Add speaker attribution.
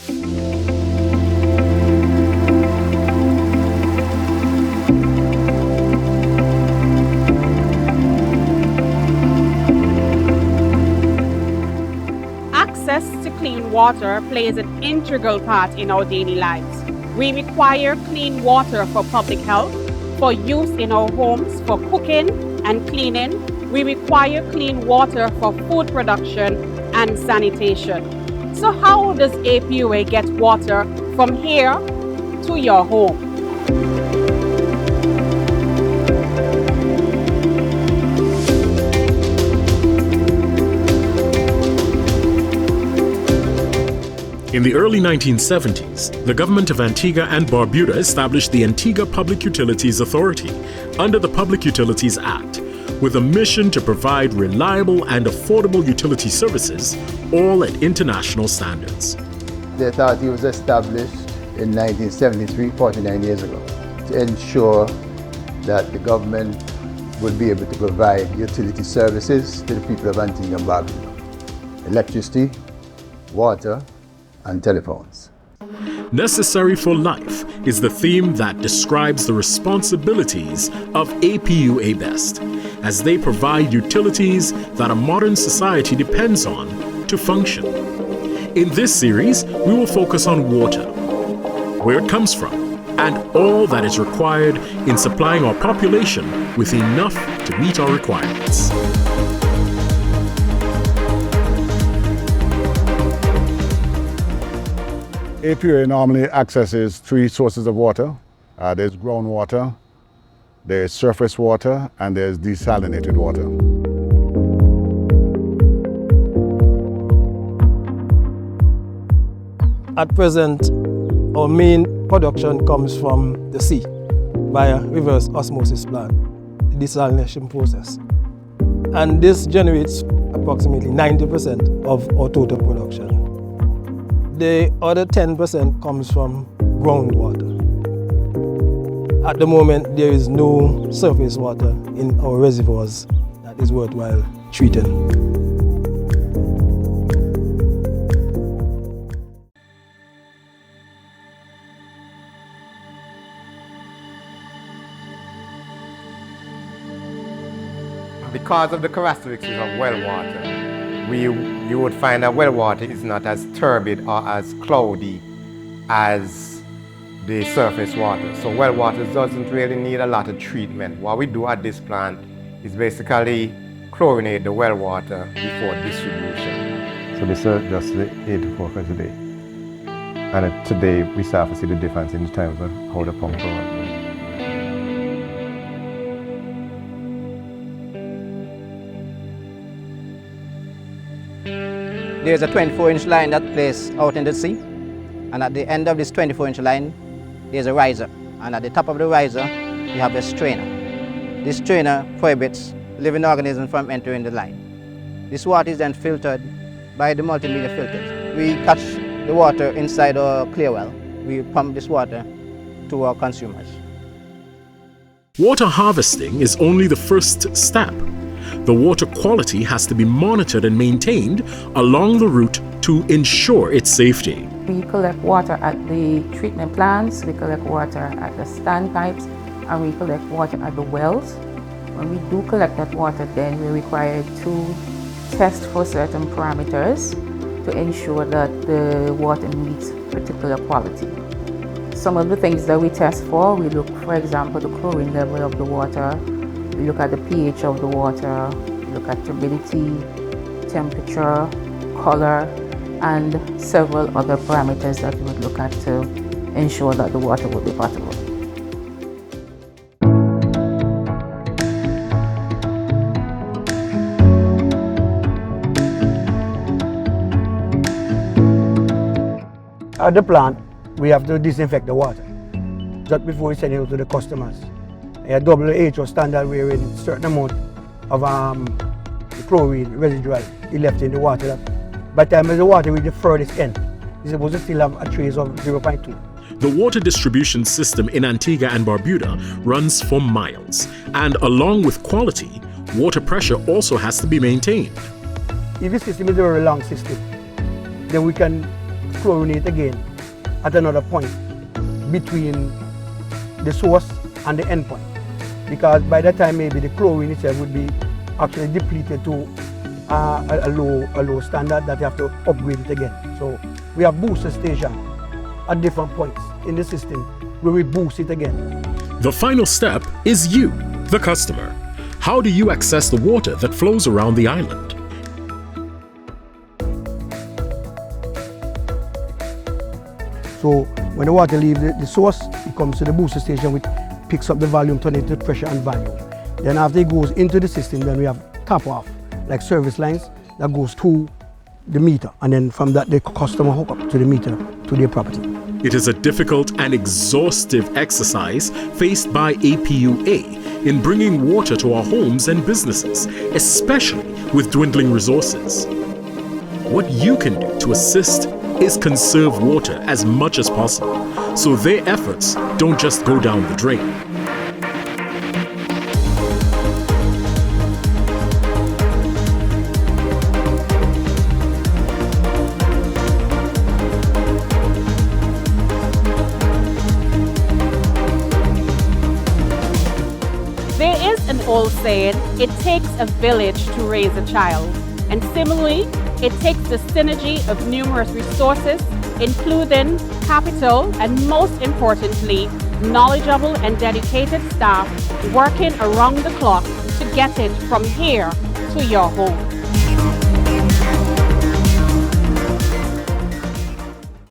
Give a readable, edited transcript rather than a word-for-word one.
Speaker 1: Access to clean water plays an integral part in our daily lives. We require clean water for public health, for use in our homes, for cooking and cleaning. We require clean water for food production and sanitation. So how does APUA get water from here to your home?
Speaker 2: In the early 1970s, the government of Antigua and Barbuda established the Antigua Public Utilities Authority under the Public Utilities Act, with a mission to provide reliable and affordable utility services, all at international standards.
Speaker 3: The authority was established in 1973, 49 years ago, to ensure that the government would be able to provide utility services to the people of Antigua and Barbuda: electricity, water, and telephones.
Speaker 2: Necessary for Life is the theme that describes the responsibilities of APUA best, as they provide utilities that a modern society depends on to function. In this series, we will focus on water, where it comes from, and all that is required in supplying our population with enough to meet our requirements.
Speaker 4: APUA normally accesses three sources of water. There's groundwater, there's surface water, and there's desalinated water.
Speaker 5: At present, our main production comes from the sea via reverse osmosis plant, the desalination process. And this generates approximately 90% of our total production. The other 10% comes from groundwater. At the moment, there is no surface water in our reservoirs that is worthwhile treating.
Speaker 6: Because of the characteristics of well water, you would find that well water is not as turbid or as cloudy as the surface water. So well water doesn't really need a lot of treatment. What we do at this plant is basically chlorinate the well water before distribution.
Speaker 7: So this is just the 84 a day. And today we start to see the difference in terms of how the pump goes.
Speaker 8: There's a 24-inch line that plays out in the sea, and at the end of this 24-inch line, there's a riser, and at the top of the riser, you have a strainer. This strainer prohibits living organisms from entering the line. This water is then filtered by the multimedia filters. We catch the water inside our clear well. We pump this water to our consumers.
Speaker 2: Water harvesting is only the first step. The water quality has to be monitored and maintained along the route to ensure its safety.
Speaker 9: We collect water at the treatment plants, we collect water at the standpipes, and we collect water at the wells. When we do collect that water, then we're required to test for certain parameters to ensure that the water meets particular quality. Some of the things that we test for, we look, for example, the chlorine level of the water, we look at the pH of the water, we look at turbidity, temperature, color, and several other parameters that we would look at to ensure that the water will be potable.
Speaker 10: At the plant, we have to disinfect the water just before we send it out to the customers. A WHO standard wherein a certain amount of chlorine residual is left in the water. That by the time the water reaches the furthest end, it's supposed to still have a trace of 0.2.
Speaker 2: The water distribution system in Antigua and Barbuda runs for miles, and along with quality, water pressure also has to be maintained.
Speaker 10: If the system is a very long system, then we can chlorinate again at another point between the source and the end point. Because by that time maybe the chlorine itself would be actually depleted to a low standard that you have to upgrade it again. So we have booster stations at different points in the system where we boost it again.
Speaker 2: The final step is you, the customer. How do you access the water that flows around the island?
Speaker 10: So when the water leaves the source, it comes to the booster station, which picks up the volume, turn it to pressure and volume. Then after it goes into the system, then we have tap off, like service lines that goes to the meter. And then from that, the customer hook up to the meter to their property.
Speaker 2: It is a difficult and exhaustive exercise faced by APUA in bringing water to our homes and businesses, especially with dwindling resources. What you can do to assist is conserve water as much as possible, so their efforts don't just go down the drain.
Speaker 1: There is an old saying, it takes a village to raise a child. And similarly, it takes the synergy of numerous resources, including capital and most importantly, knowledgeable and dedicated staff working around the clock to get it from here to your home.